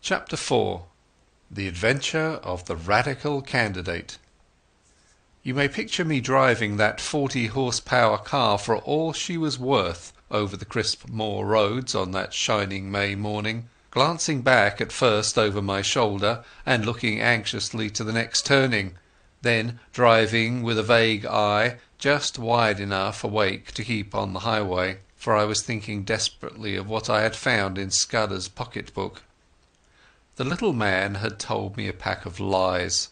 Chapter 4. The Adventure of the Radical Candidate. You may picture me driving that 40 horsepower car for all she was worth over the crisp moor roads on that shining May morning, glancing back at first over my shoulder and looking anxiously to the next turning, then driving with a vague eye just wide enough awake to keep on the highway, for I was thinking desperately of what I had found in Scudder's pocket-book. The little man had told me a pack of lies.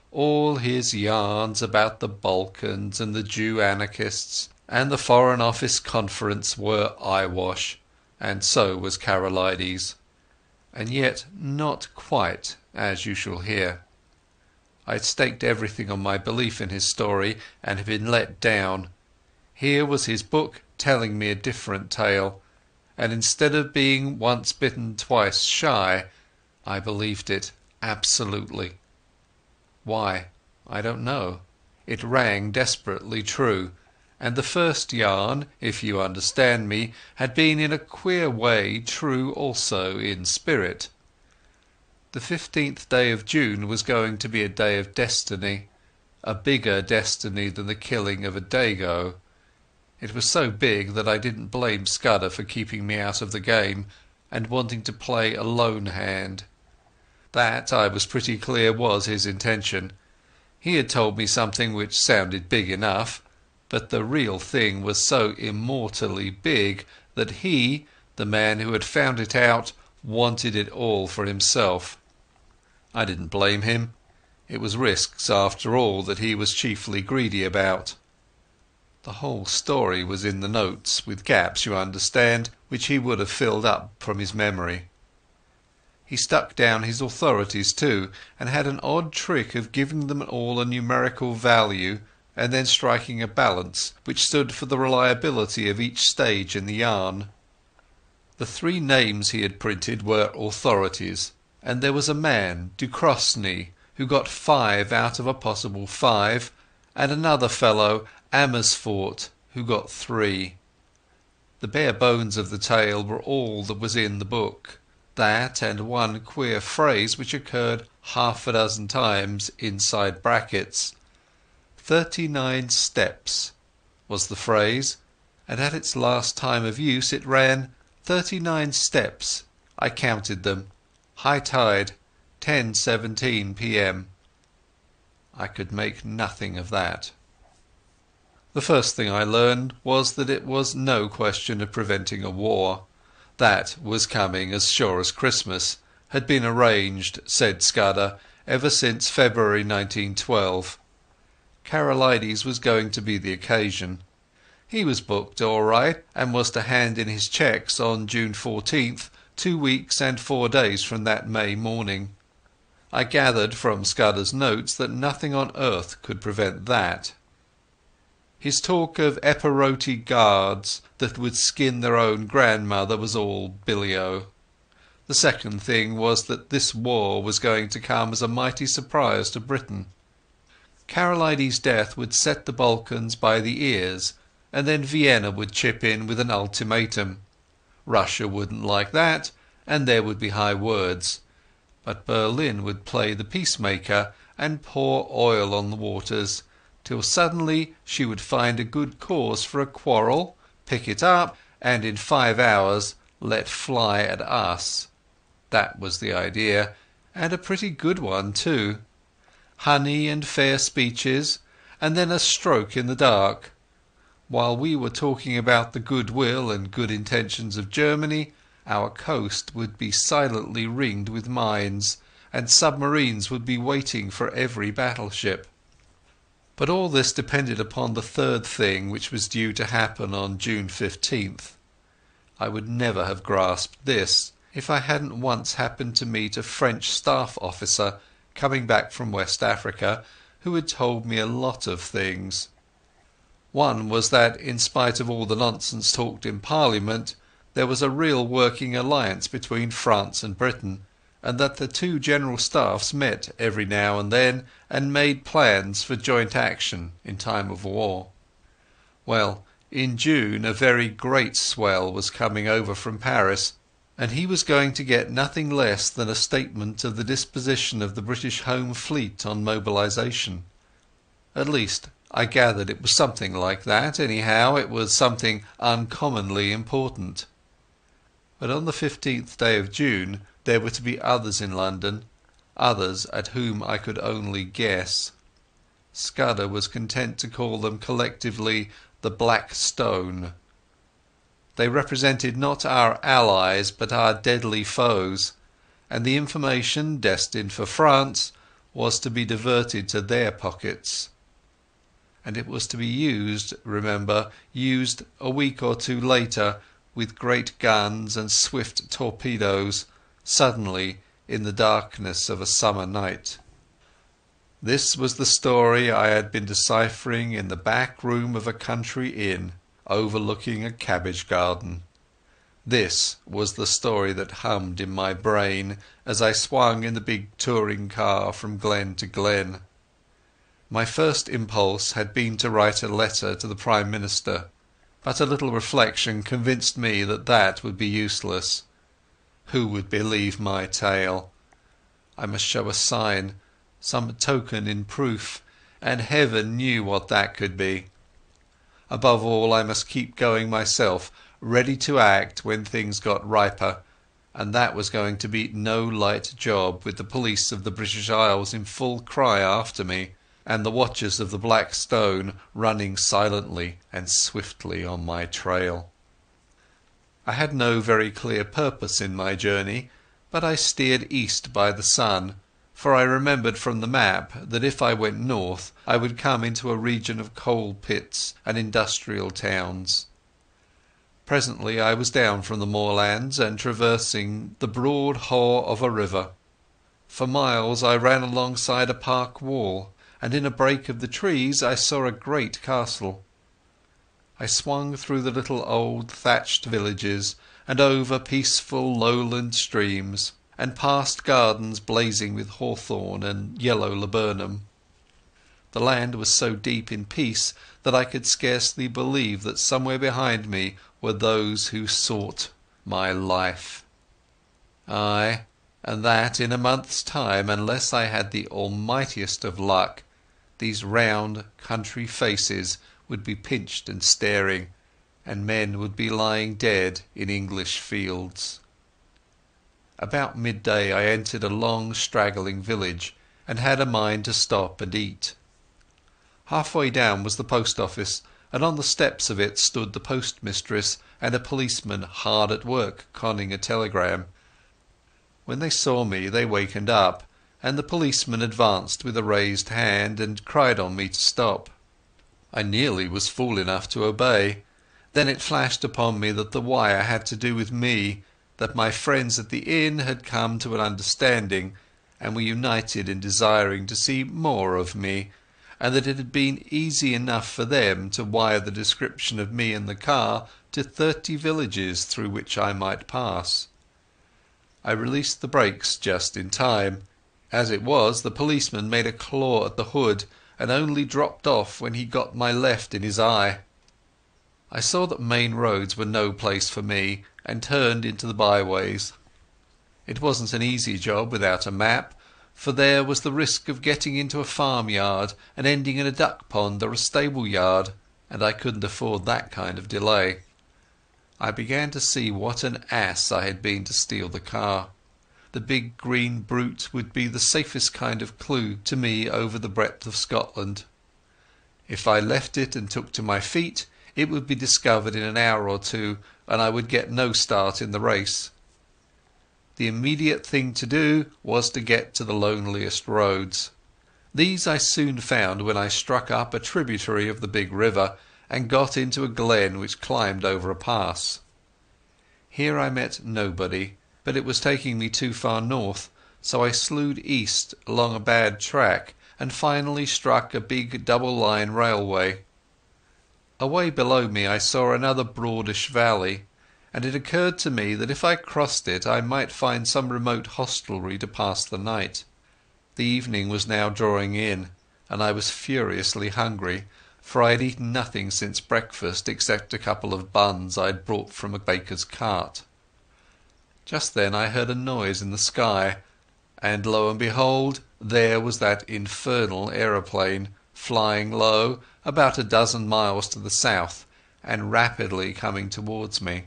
All his yarns about the Balkans and the Jew anarchists and the Foreign Office Conference were eyewash, and so was Karolides. And yet not quite, as you shall hear. I had staked everything on my belief in his story and had been let down. Here was his book telling me a different tale, and instead of being once bitten twice shy, I believed it absolutely. Why? I don't know. It rang desperately true, and the first yarn, if you understand me, had been in a queer way true also in spirit. The 15th day of June was going to be a day of destiny, a bigger destiny than the killing of a Dago. It was so big that I didn't blame Scudder for keeping me out of the game and wanting to play a lone hand. That, I was pretty clear, was his intention. He had told me something which sounded big enough, but the real thing was so immortally big that he, the man who had found it out, wanted it all for himself. I didn't blame him. It was risks, after all, that he was chiefly greedy about. The whole story was in the notes, with gaps, you understand, which he would have filled up from his memory. He stuck down his authorities too, and had an odd trick of giving them all a numerical value and then striking a balance which stood for the reliability of each stage in the yarn. The 3 names he had printed were authorities, and there was a man, Ducrosny, who got 5 out of a possible 5, and another fellow, Amersfoort, who got 3. The bare bones of the tale were all that was in the book. That and one queer phrase which occurred half a dozen times inside brackets. 39 steps was the phrase, and at its last time of use it ran 39 steps. I counted them. High tide, 10:17 p.m. I could make nothing of that. The first thing I learned was that it was no question of preventing a war. That was coming as sure as Christmas, had been arranged, said Scudder, ever since February 1912. Karolides was going to be the occasion. He was booked all right, and was to hand in his cheques on June 14th, 2 weeks and 4 days from that May morning. I gathered from Scudder's notes that nothing on earth could prevent that. His talk of Epirote guards that would skin their own grandmother was all billy-o. The second thing was that this war was going to come as a mighty surprise to Britain. Karolides' death would set the Balkans by the ears, and then Vienna would chip in with an ultimatum. Russia wouldn't like that, and there would be high words. But Berlin would play the peacemaker and pour oil on the waters, till suddenly she would find a good cause for a quarrel, pick it up, and in 5 hours let fly at us. That was the idea, and a pretty good one too. Honey and fair speeches, and then a stroke in the dark. While we were talking about the goodwill and good intentions of Germany, our coast would be silently ringed with mines, and submarines would be waiting for every battleship. But all this depended upon the third thing which was due to happen on June 15th. I would never have grasped this if I hadn't once happened to meet a French staff officer coming back from West Africa who had told me a lot of things. One was that, in spite of all the nonsense talked in Parliament, there was a real working alliance between France and Britain, and that the 2 general staffs met every now and then and made plans for joint action in time of war. Well, in June a very great swell was coming over from Paris, and he was going to get nothing less than a statement of the disposition of the British Home Fleet on mobilisation. At least, I gathered it was something like that. Anyhow, it was something uncommonly important. But on the 15th day of June there were to be others in London, others at whom I could only guess. Scudder was content to call them collectively the Black Stone. They represented not our allies but our deadly foes, and the information destined for France was to be diverted to their pockets. And it was to be used, remember, used a week or two later with great guns and swift torpedoes, suddenly in the darkness of a summer night. This was the story I had been deciphering in the back room of a country inn overlooking a cabbage garden. This was the story that hummed in my brain as I swung in the big touring car from glen to glen. My first impulse had been to write a letter to the Prime Minister, but a little reflection convinced me that that would be useless. Who would believe my tale? I must show a sign, some token in proof, and heaven knew what that could be. Above all, I must keep going myself, ready to act when things got riper, and that was going to be no light job with the police of the British Isles in full cry after me, and the watchers of the Black Stone running silently and swiftly on my trail. I had no very clear purpose in my journey, but I steered east by the sun, for I remembered from the map that if I went north I would come into a region of coal pits and industrial towns. Presently I was down from the moorlands and traversing the broad haugh of a river. For miles I ran alongside a park wall, and in a break of the trees I saw a great castle. I swung through the little old thatched villages and over peaceful lowland streams, and past gardens blazing with hawthorn and yellow laburnum. The land was so deep in peace that I could scarcely believe that somewhere behind me were those who sought my life. Ay, and that in a month's time, unless I had the almightiest of luck, these round country faces would be pinched and staring, and men would be lying dead in English fields. About midday I entered a long straggling village, and had a mind to stop and eat. Halfway down was the post office, and on the steps of it stood the postmistress and a policeman hard at work conning a telegram. When they saw me they wakened up, and the policeman advanced with a raised hand and cried on me to stop. I nearly was fool enough to obey. Then it flashed upon me that the wire had to do with me, that my friends at the inn had come to an understanding and were united in desiring to see more of me, and that it had been easy enough for them to wire the description of me in the car to 30 villages through which I might pass. I released the brakes just in time. As it was, the policeman made a claw at the hood and only dropped off when he got my left in his eye. I saw that main roads were no place for me, and turned into the byways. It wasn't an easy job without a map, for there was the risk of getting into a farmyard and ending in a duck pond or a stable yard, and I couldn't afford that kind of delay. I began to see what an ass I had been to steal the car. The big green brute would be the safest kind of clue to me over the breadth of Scotland. If I left it and took to my feet, it would be discovered in an hour or two, and I would get no start in the race. The immediate thing to do was to get to the loneliest roads. These I soon found when I struck up a tributary of the big river and got into a glen which climbed over a pass. Here I met nobody, but it was taking me too far north, so I slewed east along a bad track and finally struck a big double-line railway. Away below me I saw another broadish valley, and it occurred to me that if I crossed it I might find some remote hostelry to pass the night. The evening was now drawing in, and I was furiously hungry, for I had eaten nothing since breakfast except a couple of buns I had brought from a baker's cart. Just then I heard a noise in the sky, and lo and behold, there was that infernal aeroplane, flying low about a dozen miles to the south and rapidly coming towards me.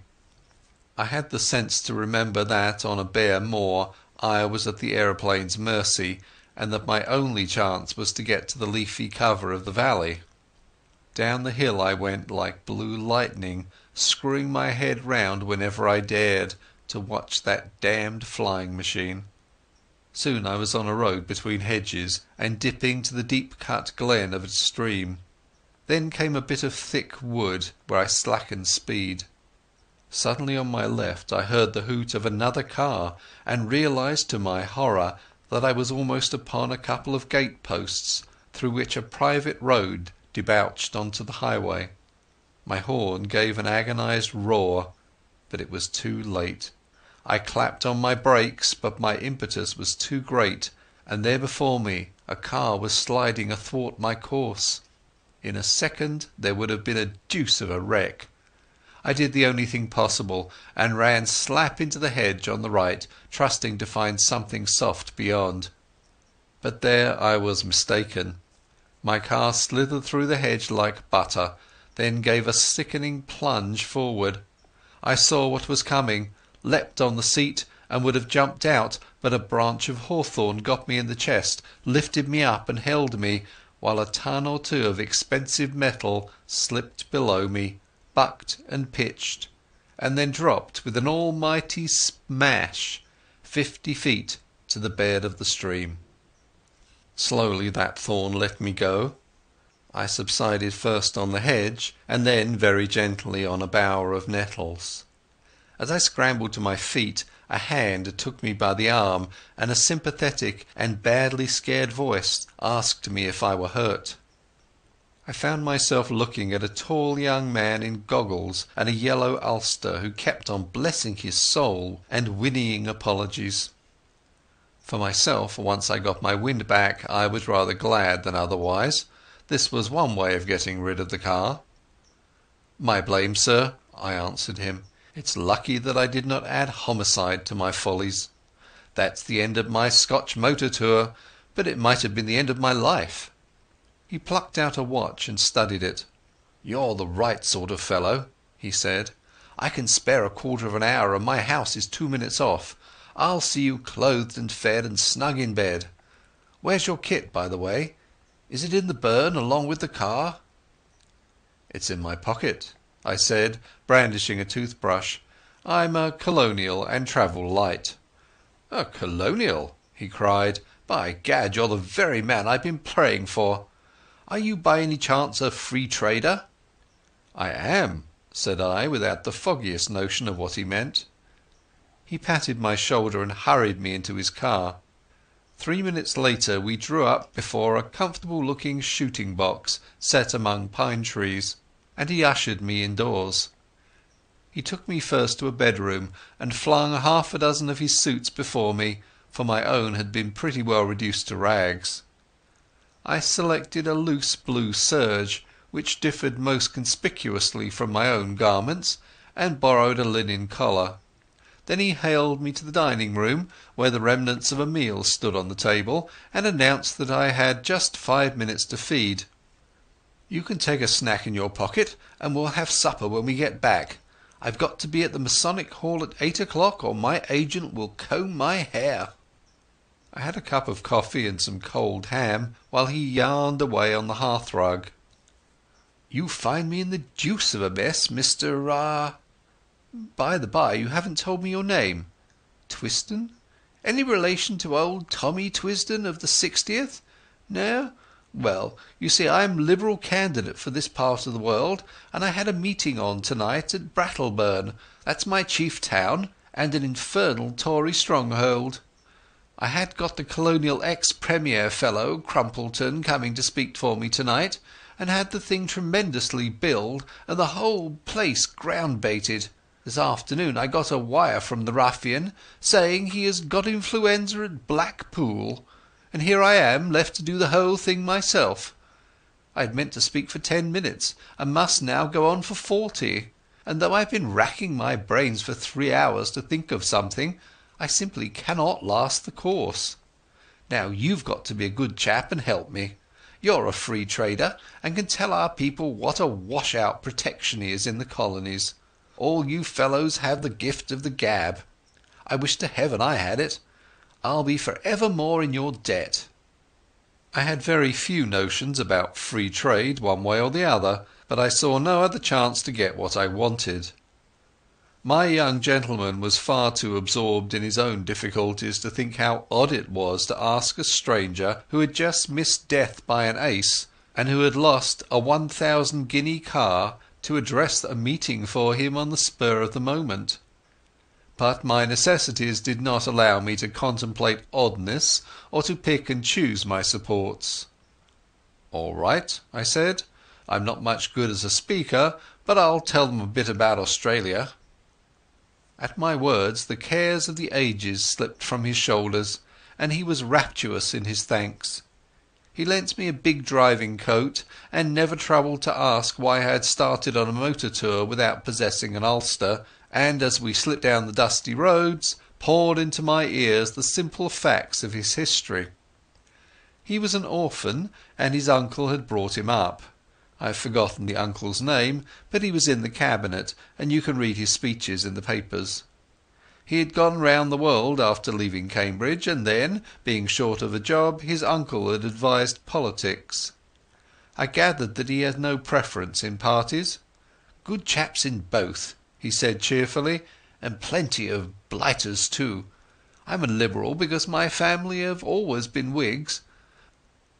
I had the sense to remember that on a bare moor I was at the aeroplane's mercy, and that my only chance was to get to the leafy cover of the valley. Down the hill I went like blue lightning, screwing my head round whenever I dared to watch that damned flying machine. Soon I was on a road between hedges and dipping to the deep-cut glen of a stream. Then came a bit of thick wood where I slackened speed. Suddenly on my left I heard the hoot of another car and realized to my horror that I was almost upon a couple of gateposts through which a private road debouched onto the highway. My horn gave an agonized roar, but it was too late. I clapped on my brakes, but my impetus was too great, and there before me a car was sliding athwart my course. In a second there would have been a deuce of a wreck. I did the only thing possible, and ran slap into the hedge on the right, trusting to find something soft beyond. But there I was mistaken. My car slithered through the hedge like butter, then gave a sickening plunge forward. I saw what was coming, leapt on the seat and would have jumped out, but a branch of hawthorn got me in the chest, lifted me up and held me, while a ton or two of expensive metal slipped below me, bucked and pitched, and then dropped with an almighty smash 50 feet to the bed of the stream. Slowly that thorn let me go. I subsided first on the hedge, and then very gently on a bower of nettles. As I scrambled to my feet, a hand took me by the arm, and a sympathetic and badly scared voice asked me if I were hurt. I found myself looking at a tall young man in goggles and a yellow ulster who kept on blessing his soul and whinnying apologies. For myself, once I got my wind back, I was rather glad than otherwise. This was one way of getting rid of the car. "My blame, sir," I answered him. "It's lucky that I did not add homicide to my follies. That's the end of my Scotch motor tour, but it might have been the end of my life." He plucked out a watch and studied it. "You're the right sort of fellow," he said. "I can spare a quarter of an hour and my house is 2 minutes off. I'll see you clothed and fed and snug in bed. Where's your kit, by the way? Is it in the burn along with the car?" "It's in my pocket," I said, brandishing a toothbrush. "I'm a colonial and travel light." "A colonial?" he cried. "By gad, you're the very man I've been praying for. Are you by any chance a free trader?" "I am," said I, without the foggiest notion of what he meant. He patted my shoulder and hurried me into his car. 3 minutes later we drew up before a comfortable-looking shooting box set among pine trees, and he ushered me indoors. He took me first to a bedroom and flung half a dozen of his suits before me, for my own had been pretty well reduced to rags. I selected a loose blue serge, which differed most conspicuously from my own garments, and borrowed a linen collar. Then he haled me to the dining-room, where the remnants of a meal stood on the table, and announced that I had just 5 minutes to feed. "You can take a snack in your pocket, and we'll have supper when we get back. I've got to be at the Masonic Hall at 8 o'clock or my agent will comb my hair." I had a cup of coffee and some cold ham, while he yarned away on the hearthrug. "You find me in the deuce of a mess, Mr. By the by, you haven't told me your name. Twisden? Any relation to old Tommy Twisden of the 60th? No? Well, you see, I'm Liberal candidate for this part of the world, and I had a meeting on tonight at Brattleburn. That's my chief town, and an infernal Tory stronghold. I had got the Colonial ex-Premier fellow, Crumpleton, coming to speak for me tonight, and had the thing tremendously billed and the whole place ground-baited. This afternoon I got a wire from the ruffian saying he has got influenza at Blackpool, and here I am left to do the whole thing myself. I had meant to speak for 10 minutes, and must now go on for 40. and though I've been racking my brains for 3 hours to think of something, I simply cannot last the course. Now you've got to be a good chap and help me. You're a free trader, and can tell our people what a wash-out protection is in the colonies. All you fellows have the gift of the gab. I wish to heaven I had it. I'll be for evermore in your debt." I had very few notions about free trade one way or the other, but I saw no other chance to get what I wanted. My young gentleman was far too absorbed in his own difficulties to think how odd it was to ask a stranger who had just missed death by an ace, and who had lost a 1,000 guinea car, to address a meeting for him on the spur of the moment. But my necessities did not allow me to contemplate oddness or to pick and choose my supports. "All right," I said. "I'm not much good as a speaker, but I'll tell them a bit about Australia." At my words the cares of the ages slipped from his shoulders, and he was rapturous in his thanks. He lent me a big driving coat, and never troubled to ask why I had started on a motor tour without possessing an ulster, and as we slipped down the dusty roads, poured into my ears the simple facts of his history. He was an orphan, and his uncle had brought him up. I have forgotten the uncle's name, but he was in the cabinet, and you can read his speeches in the papers. He had gone round the world after leaving Cambridge, and then, being short of a job, his uncle had advised politics. I gathered that he had no preference in parties. "Good chaps in both," he said cheerfully, "and plenty of blighters too. I'm a Liberal because my family have always been Whigs."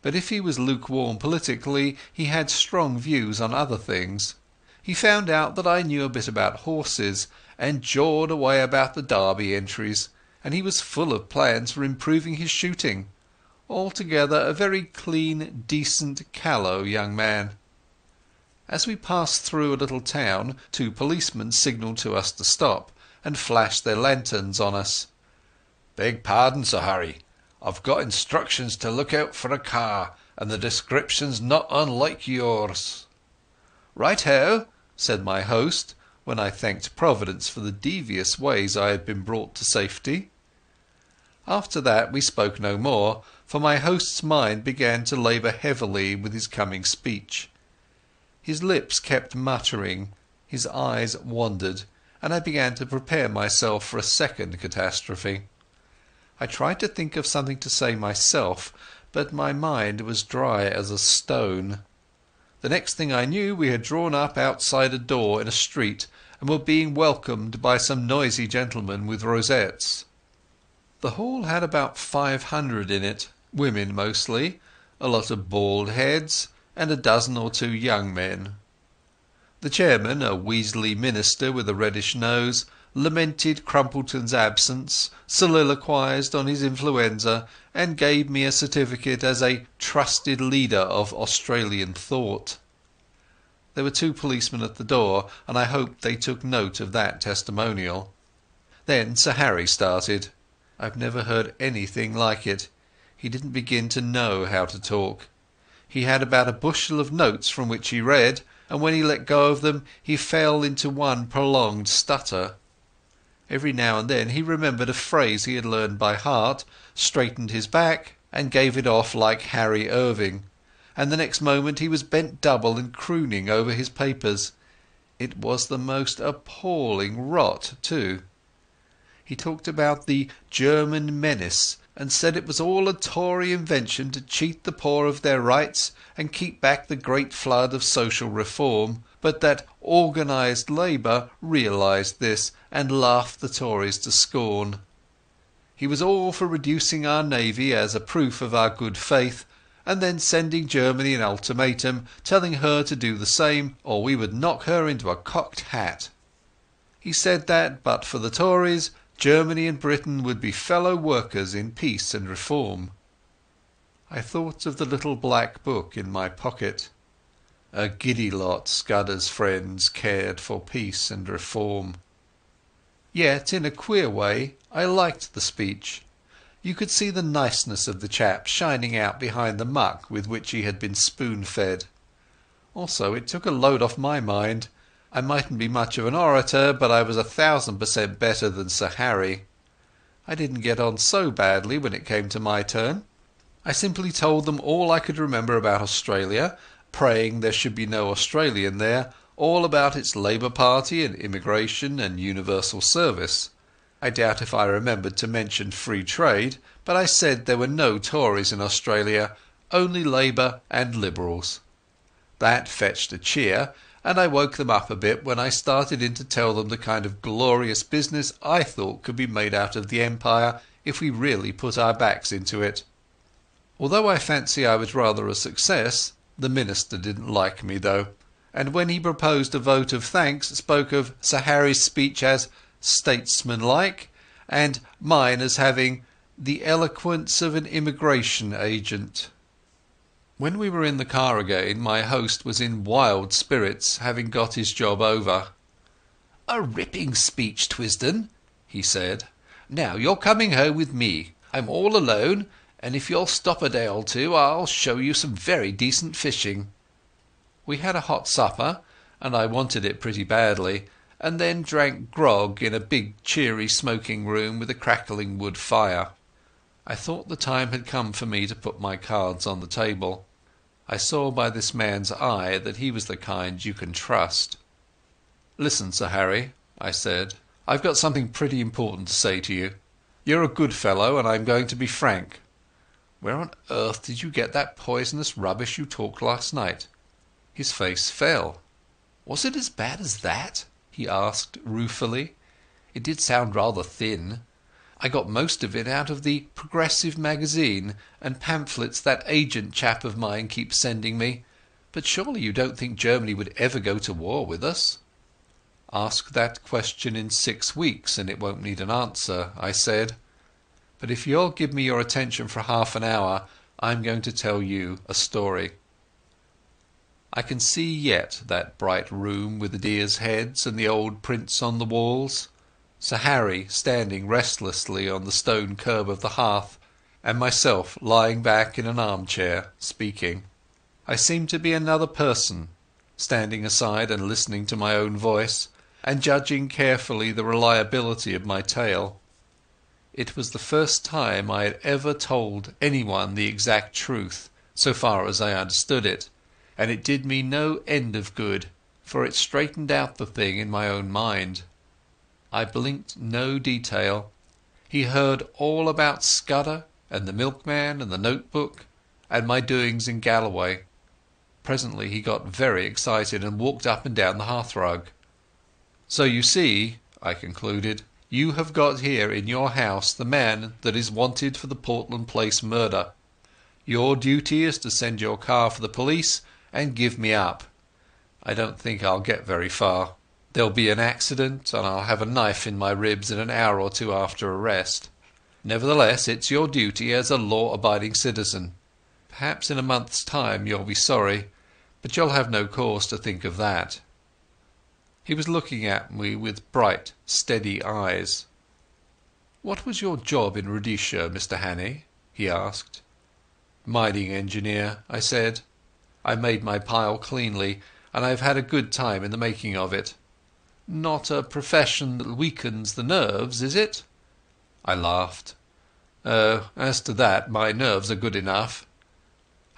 But if he was lukewarm politically, he had strong views on other things. He found out that I knew a bit about horses, and jawed away about the Derby entries, and he was full of plans for improving his shooting. Altogether a very clean, decent, callow young man. As we passed through a little town, 2 policemen signalled to us to stop, and flashed their lanterns on us. "Beg pardon, Sir Harry. I've got instructions to look out for a car, and the description's not unlike yours." "Right-ho," said my host, when I thanked Providence for the devious ways I had been brought to safety. After that we spoke no more, for my host's mind began to labour heavily with his coming speech. His lips kept muttering, his eyes wandered, and I began to prepare myself for a second catastrophe. I tried to think of something to say myself, but my mind was dry as a stone. The next thing I knew we had drawn up outside a door in a street, and were being welcomed by some noisy gentlemen with rosettes. The hall had about 500 in it, women mostly, a lot of bald heads, and a dozen or 2 young men. The chairman, a weaselly minister with a reddish nose, lamented Crumpleton's absence, soliloquised on his influenza, and gave me a certificate as a trusted leader of Australian thought. There were 2 policemen at the door, and I hoped they took note of that testimonial. Then Sir Harry started. I've never heard anything like it. He didn't begin to know how to talk. He had about a bushel of notes from which he read, and when he let go of them he fell into one prolonged stutter. Every now and then he remembered a phrase he had learned by heart, straightened his back, and gave it off like Harry Irving, and the next moment he was bent double and crooning over his papers. It was the most appalling rot too. He talked about the German menace, and said it was all a Tory invention to cheat the poor of their rights and keep back the great flood of social reform, but that organised labour realised this and laughed the Tories to scorn. He was all for reducing our navy as a proof of our good faith, and then sending Germany an ultimatum, telling her to do the same, or we would knock her into a cocked hat. He said that, but for the Tories, Germany and Britain would be fellow workers in peace and reform. I thought of the little black book in my pocket. A giddy lot Scudder's friends cared for peace and reform. Yet, in a queer way, I liked the speech. You could see the niceness of the chap shining out behind the muck with which he had been spoon-fed. Also, it took a load off my mind. I mightn't be much of an orator, but I was 1000% better than Sir Harry. I didn't get on so badly when it came to my turn. I simply told them all I could remember about Australia, praying there should be no Australian there, all about its Labour Party and immigration and universal service. I doubt if I remembered to mention free trade, but I said there were no Tories in Australia, only Labour and Liberals. That fetched a cheer, and I woke them up a bit when I started in to tell them the kind of glorious business I thought could be made out of the Empire if we really put our backs into it. Although I fancy I was rather a success, the minister didn't like me though, and when he proposed a vote of thanks spoke of Sir Harry's speech as statesmanlike, and mine as having the eloquence of an immigration agent. When we were in the car again, my host was in wild spirits, having got his job over. "A ripping speech, Twisden," he said. "Now you're coming home with me. I'm all alone, and if you'll stop a day or two I'll show you some very decent fishing." We had a hot supper, and I wanted it pretty badly, and then drank grog in a big cheery smoking room with a crackling wood fire. I thought the time had come for me to put my cards on the table. I saw by this man's eye that he was the kind you can trust. "Listen, Sir Harry," I said, "I've got something pretty important to say to you. You're a good fellow, and I'm going to be frank. Where on earth did you get that poisonous rubbish you talked last night?" His face fell. "Was it as bad as that?" he asked ruefully. "It did sound rather thin. I got most of it out of the Progressive magazine and pamphlets that agent chap of mine keeps sending me. But surely you don't think Germany would ever go to war with us?" "Ask that question in 6 weeks and it won't need an answer," I said. "But if you'll give me your attention for half an hour, I'm going to tell you a story." I can see yet that bright room with the deers' heads and the old prints on the walls, Sir Harry standing restlessly on the stone curb of the hearth, and myself lying back in an armchair speaking. I seemed to be another person, standing aside and listening to my own voice, and judging carefully the reliability of my tale. It was the first time I had ever told anyone the exact truth, so far as I understood it, and it did me no end of good, for it straightened out the thing in my own mind. I blinked no detail. He heard all about Scudder and the milkman and the notebook and my doings in Galloway. Presently he got very excited and walked up and down the hearthrug. "So you see," I concluded, "you have got here in your house the man that is wanted for the Portland Place murder. Your duty is to send your car for the police and give me up. I don't think I'll get very far. There'll be an accident and I'll have a knife in my ribs in an hour or two after arrest. Nevertheless, it's your duty as a law-abiding citizen. Perhaps in a month's time you'll be sorry, but you'll have no cause to think of that." He was looking at me with bright, steady eyes. "What was your job in Rhodesia, Mr Hannay?" he asked. "Mining engineer," I said. "I made my pile cleanly, and I've had a good time in the making of it. Not a profession that weakens the nerves, is it?" I laughed. "Oh, as to that, my nerves are good enough."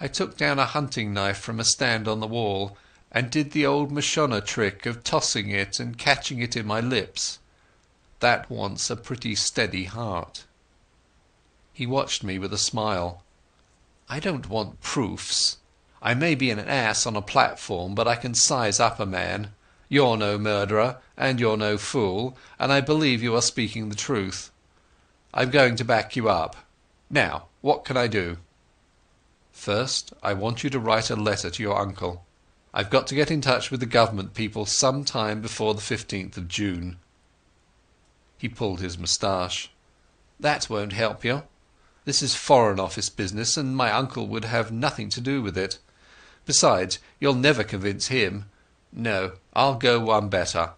I took down a hunting knife from a stand on the wall and did the old Mashona trick of tossing it and catching it in my lips. That wants a pretty steady heart. He watched me with a smile. "I don't want proofs. I may be an ass on a platform, but I can size up a man. You're no murderer, and you're no fool, and I believe you are speaking the truth. I'm going to back you up. Now, what can I do?" "First, I want you to write a letter to your uncle. I've got to get in touch with the government people some time before the 15th of June. He pulled his moustache. "That won't help you. This is Foreign Office business, and my uncle would have nothing to do with it. Besides, you'll never convince him. No, I'll go one better.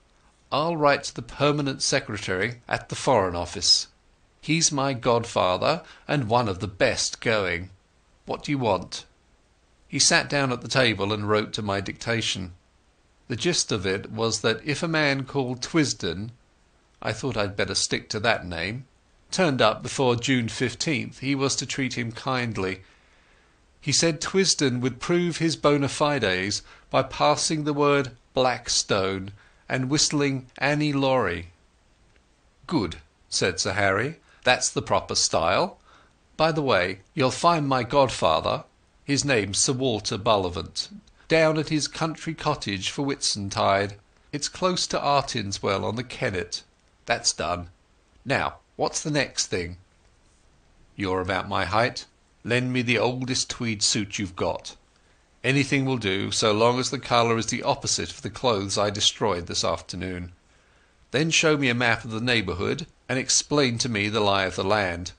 I'll write to the Permanent Secretary at the Foreign Office. He's my godfather, and one of the best going. What do you want?" He sat down at the table and wrote to my dictation. The gist of it was that if a man called Twisden—I thought I'd better stick to that name—turned up before June 15th, he was to treat him kindly. He said Twisden would prove his bona fides by passing the word Blackstone and whistling Annie Laurie. "Good," said Sir Harry. "That's the proper style. By the way, you'll find my godfather—his name's Sir Walter Bullivant—down at his country cottage for Whitsuntide. It's close to Artinswell on the Kennet. That's done. Now, what's the next thing?" "You're about my height. Lend me the oldest tweed suit you've got. Anything will do, so long as the colour is the opposite of the clothes I destroyed this afternoon. Then show me a map of the neighbourhood and explain to me the lie of the land.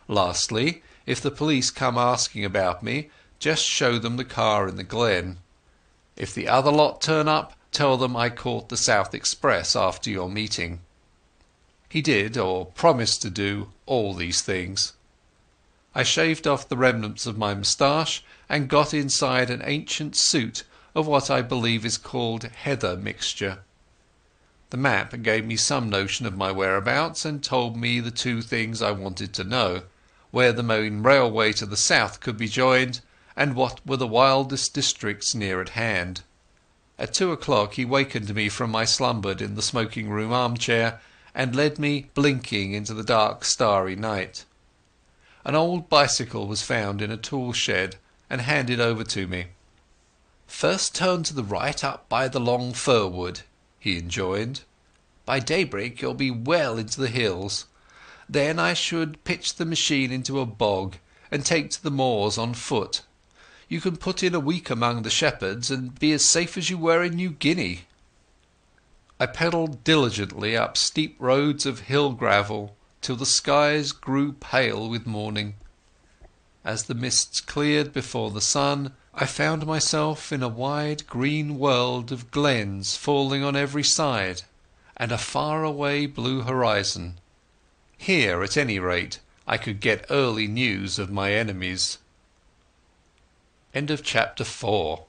Lastly, if the police come asking about me, just show them the car in the glen. If the other lot turn up, tell them I caught the South Express after your meeting." He did, or promised to do, all these things. I shaved off the remnants of my moustache and got inside an ancient suit of what I believe is called heather mixture. The map gave me some notion of my whereabouts and told me the two things I wanted to know: where the main railway to the south could be joined, and what were the wildest districts near at hand. At 2 o'clock he wakened me from my slumber in the smoking-room armchair and led me blinking into the dark starry night. An old bicycle was found in a tool shed and handed over to me. "First turn to the right up by the long fir wood," he enjoined. "By daybreak you'll be well into the hills. Then I should pitch the machine into a bog and take to the moors on foot. You can put in a week among the shepherds and be as safe as you were in New Guinea." I pedalled diligently up steep roads of hill gravel till the skies grew pale with morning. As the mists cleared before the sun, I found myself in a wide green world of glens falling on every side, and a far-away blue horizon. Here, at any rate, I could get early news of my enemies. Chapter 4